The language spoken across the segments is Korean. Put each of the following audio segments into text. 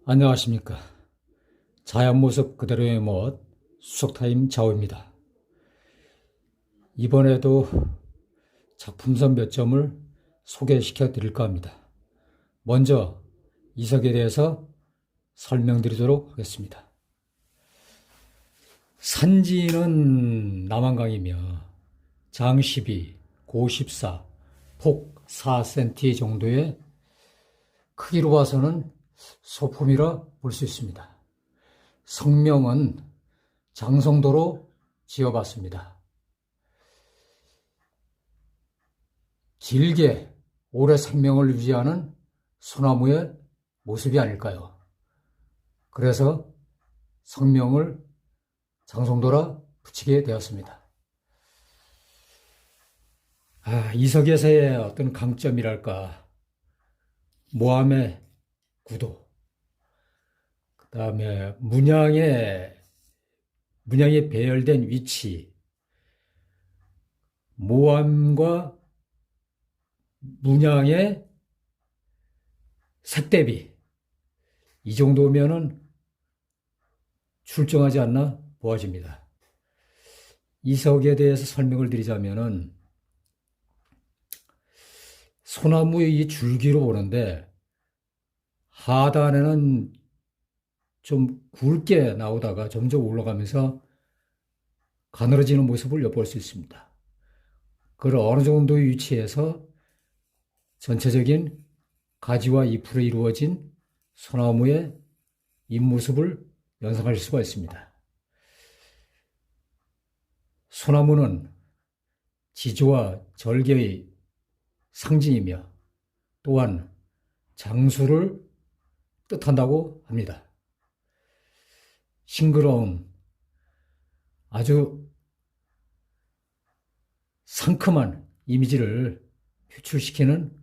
안녕하십니까. 자연 모습 그대로의 멋 수석타임 자오입니다. 이번에도 작품선 몇 점을 소개시켜 드릴까 합니다. 먼저 이석에 대해서 설명드리도록 하겠습니다. 산지는 남한강이며 장 12, 고 14, 폭 4cm 정도의 크기로 봐서는 소품이라 볼 수 있습니다. 성명은 장성도로 지어봤습니다. 길게 오래 생명을 유지하는 소나무의 모습이 아닐까요? 그래서 성명을 장성도라 붙이게 되었습니다. 이석에서의 어떤 강점이랄까, 모함의 구도, 그 다음에 문양의 배열된 위치, 모함과 문양의 색 대비, 이 정도면은 출중하지 않나 보아집니다. 이석에 대해서 설명을 드리자면은 소나무의 이 줄기로 보는데 하단에는 좀 굵게 나오다가 점점 올라가면서 가늘어지는 모습을 엿볼 수 있습니다. 그걸 어느 정도의 위치에서 전체적인 가지와 잎으로 이루어진 소나무의 잎모습을 연상할 수가 있습니다. 소나무는 지조와 절개의 상징이며 또한 장수를 뜻한다고 합니다. 싱그러운 아주 상큼한 이미지를 표출시키는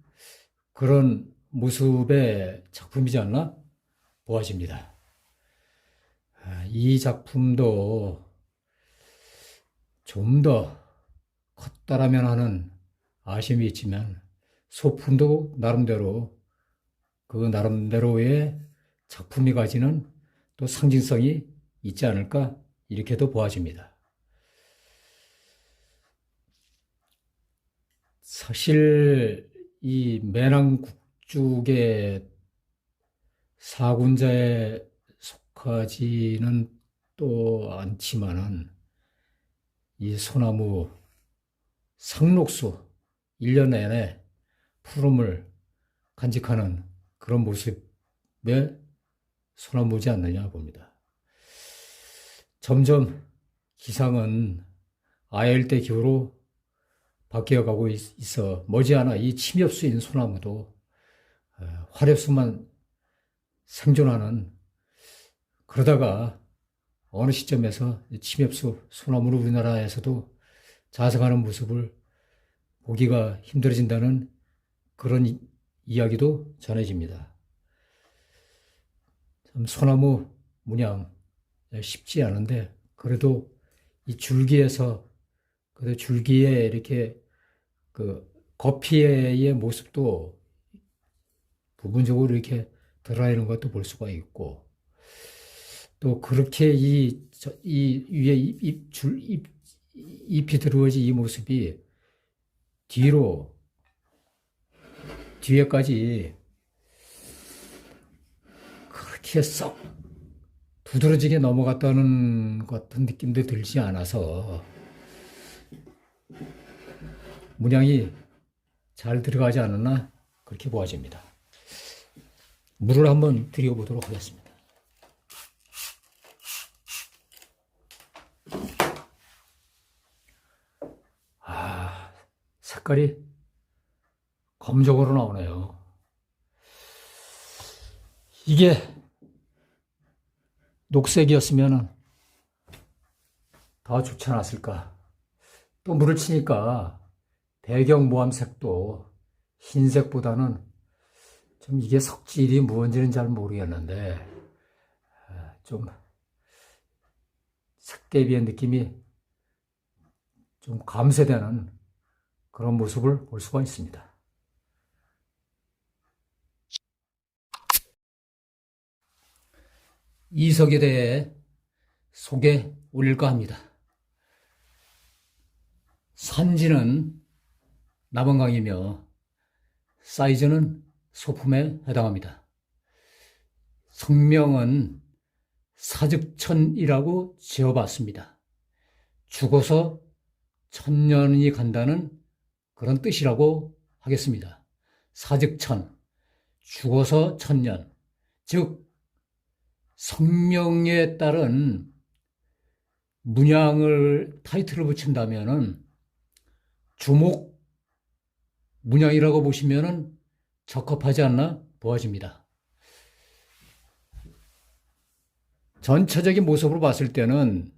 그런 모습의 작품이지 않나 보아집니다. 이 작품도 좀 더 컸다라면 하는 아쉬움이 있지만 소품도 나름대로 그 나름대로의 작품이 가지는 또 상징성이 있지 않을까 이렇게도 보아집니다. 사실 이 매낭국죽의 사군자에 속하지는 또 않지만은 이 소나무 상록수 1년 내내 푸름을 간직하는 그런 모습의 소나무지 않느냐 봅니다. 점점 기상은 아열대 기후로 바뀌어가고 있어 머지않아 이 침엽수인 소나무도 화렵수만 생존하는, 그러다가 어느 시점에서 침엽수 소나무로 우리나라에서도 자생하는 모습을 보기가 힘들어진다는 그런 이야기도 전해집니다. 참 소나무 문양 쉽지 않은데 그래도 이 줄기에서 그래도 줄기에 이렇게 그 거피의 모습도 부분적으로 이렇게 드러나 있는 것도 볼 수가 있고, 또 그렇게 이 위에 잎이 들어오지 이 모습이 뒤에까지 그렇게 썩 두드러지게 넘어갔다는 것 같은 느낌도 들지 않아서 문양이 잘 들어가지 않았나 그렇게 보아집니다. 물을 한번 드려보도록 하겠습니다. 색깔이 검정으로 나오네요. 이게 녹색이었으면 더 좋지 않았을까. 또 물을 치니까 배경 모함색도 흰색보다는 좀 이게 석질이 무언지는 잘 모르겠는데 좀 색대비의 느낌이 좀 감쇄되는 그런 모습을 볼 수가 있습니다. 이석에 대해 소개 올릴까 합니다. 산지는 남원강이며 사이즈는 소품에 해당합니다. 성명은 사즉천이라고 지어봤습니다. 죽어서 천년이 간다는 그런 뜻이라고 하겠습니다. 사즉천, 죽어서 천년, 즉 성명에 따른 문양을 타이틀을 붙인다면은 주목 문양이라고 보시면은 적합하지 않나 보아집니다. 전체적인 모습으로 봤을 때는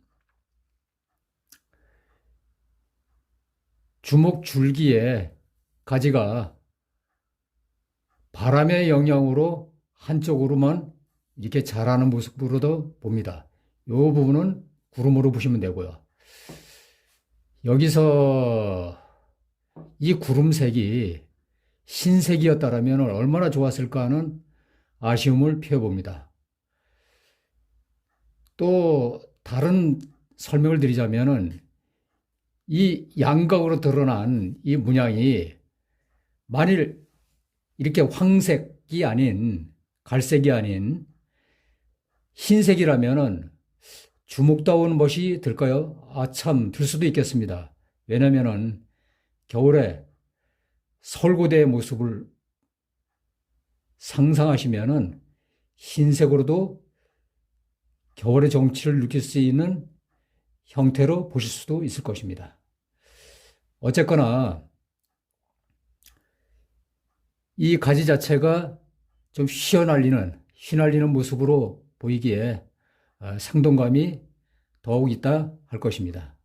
주목 줄기에 가지가 바람의 영향으로 한쪽으로만 이렇게 자라는 모습으로도 봅니다. 이 부분은 구름으로 보시면 되고요. 여기서 이 구름색이 흰색이었다면 얼마나 좋았을까 하는 아쉬움을 표해봅니다. 또 다른 설명을 드리자면은 이 양각으로 드러난 이 문양이 만일 이렇게 황색이 아닌 갈색이 아닌 흰색이라면은 주목다운 멋이 들까요? 참, 들 수도 있겠습니다. 왜냐면은 겨울에 설고대의 모습을 상상하시면은 흰색으로도 겨울의 정취를 느낄 수 있는 형태로 보실 수도 있을 것입니다. 어쨌거나 이 가지 자체가 좀 휘날리는 모습으로 보이기에 생동감이 더욱 있다 할 것입니다.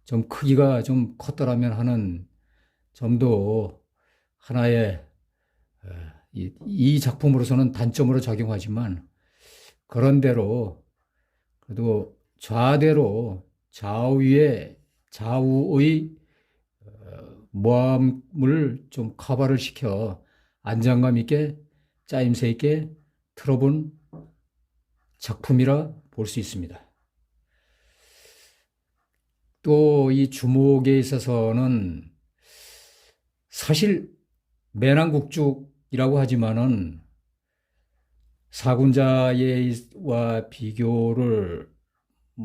좀 크기가 좀 컸더라면 하는 점도 하나의 이 작품으로서는 단점으로 작용하지만 그런대로 그래도 좌우의 모함을 좀 커버를 시켜 안정감 있게 짜임새 있게 틀어본 작품이라 볼 수 있습니다. 또 이 주목에 있어서는 사실 매낭국죽이라고 하지만은 사군자와 비교를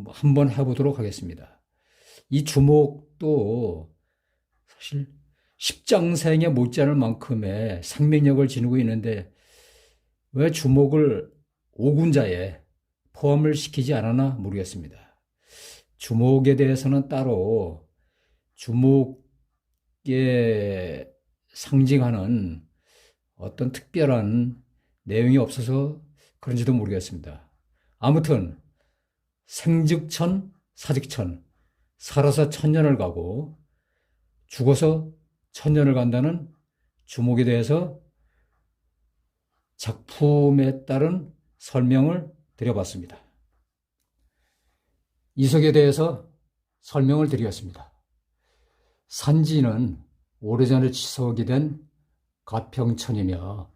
한번 해보도록 하겠습니다. 이 주목도 사실 십장생에 못지않을 만큼의 생명력을 지니고 있는데 왜 주목을 오군자에 포함을 시키지 않았나 모르겠습니다. 주목에 대해서는 따로 주목에 상징하는 어떤 특별한 내용이 없어서 그런지도 모르겠습니다. 아무튼 생즉천, 사즉천, 살아서 천년을 가고 죽어서 천년을 간다는 주목에 대해서 작품에 따른 설명을 드려봤습니다. 이석에 대해서 설명을 드리겠습니다. 산지는 오래전에 치석이 된 가평천이며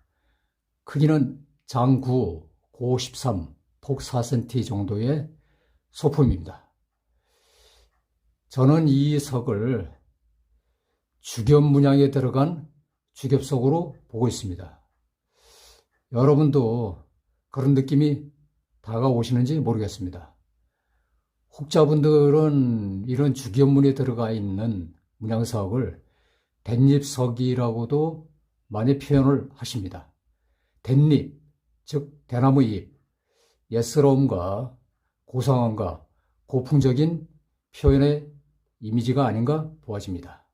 크기는 장9, 고 13, 폭 4cm 정도의 소품입니다. 저는 이 석을 주겹 문양에 들어간 주겹석으로 보고 있습니다. 여러분도 그런 느낌이 다가오시는지 모르겠습니다. 혹자분들은 이런 주겹문에 들어가 있는 문양석을 댄잎석이라고도 많이 표현을 하십니다. 댄잎, 즉 대나무 잎, 옛스러움과 고상함과 고풍적인 표현의 이미지가 아닌가 보아집니다.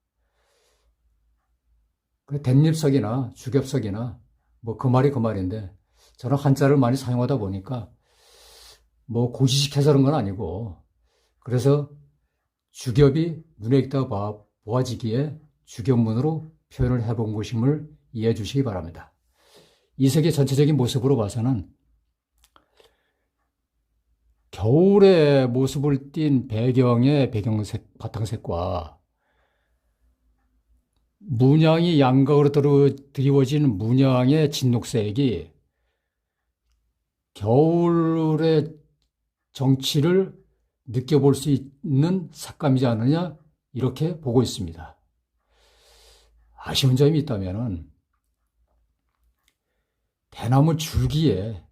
댄잎석이나 주겹석이나 뭐 그 말이 그 말인데 저는 한자를 많이 사용하다 보니까 뭐 고지식해서 그런 건 아니고 그래서 주겹이 눈에 익다 보아지기에 주겹문으로 표현을 해본 것임을 이해해 주시기 바랍니다. 이 색의 전체적인 모습으로 봐서는 겨울의 모습을 띤 배경의 배경색, 바탕색과 문양이 양각으로 드리워진 문양의 진녹색이 겨울의 정취를 느껴볼 수 있는 색감이지 않느냐 이렇게 보고 있습니다. 아쉬운 점이 있다면은 대나무 줄기에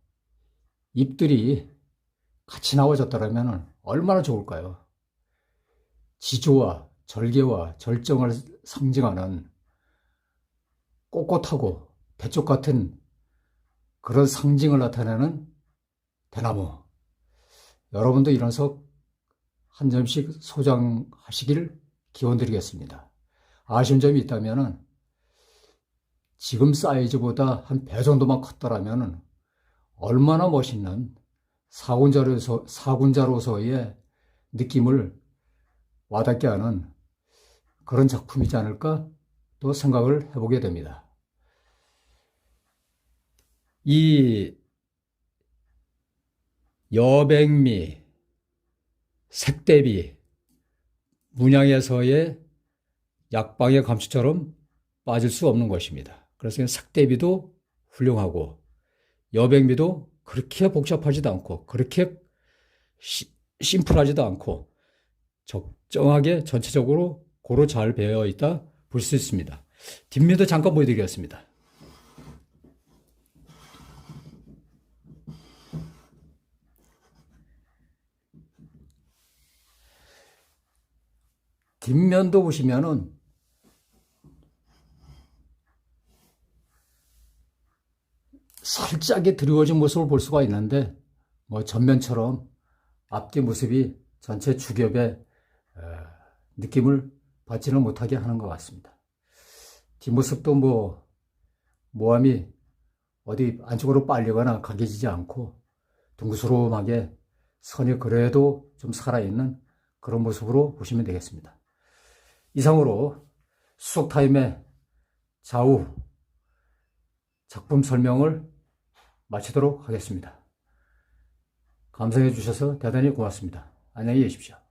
잎들이 같이 나와졌더라면 얼마나 좋을까요? 지조와 절개와 절정을 상징하는 꼿꼿하고 대쪽 같은 그런 상징을 나타내는 대나무. 여러분도 이런 석 한 점씩 소장하시길 기원드리겠습니다. 아쉬운 점이 있다면 지금 사이즈보다 한 배 정도만 컸더라면 얼마나 멋있는 사군자로서의 느낌을 와닿게 하는 그런 작품이지 않을까 또 생각을 해보게 됩니다. 이 여백미, 색대비, 문양에서의 약방의 감초처럼 빠질 수 없는 것입니다. 그래서 색대비도 훌륭하고 여백미도 그렇게 복잡하지도 않고 그렇게 심플하지도 않고 적정하게 전체적으로 고루 잘 배어 있다 볼 수 있습니다. 뒷면도 잠깐 보여드리겠습니다. 뒷면도 보시면은 살짝의 드리워진 모습을 볼 수가 있는데 뭐 전면처럼 앞뒤 모습이 전체 주겹의 느낌을 받지는 못하게 하는 것 같습니다. 뒷모습도 뭐 모함이 어디 안쪽으로 빨리거나 각해지지 않고 둥그스름하게 선이 그래도 좀 살아있는 그런 모습으로 보시면 되겠습니다. 이상으로 수석타임의 좌우 작품 설명을 마치도록 하겠습니다. 감상해 주셔서 대단히 고맙습니다. 안녕히 계십시오.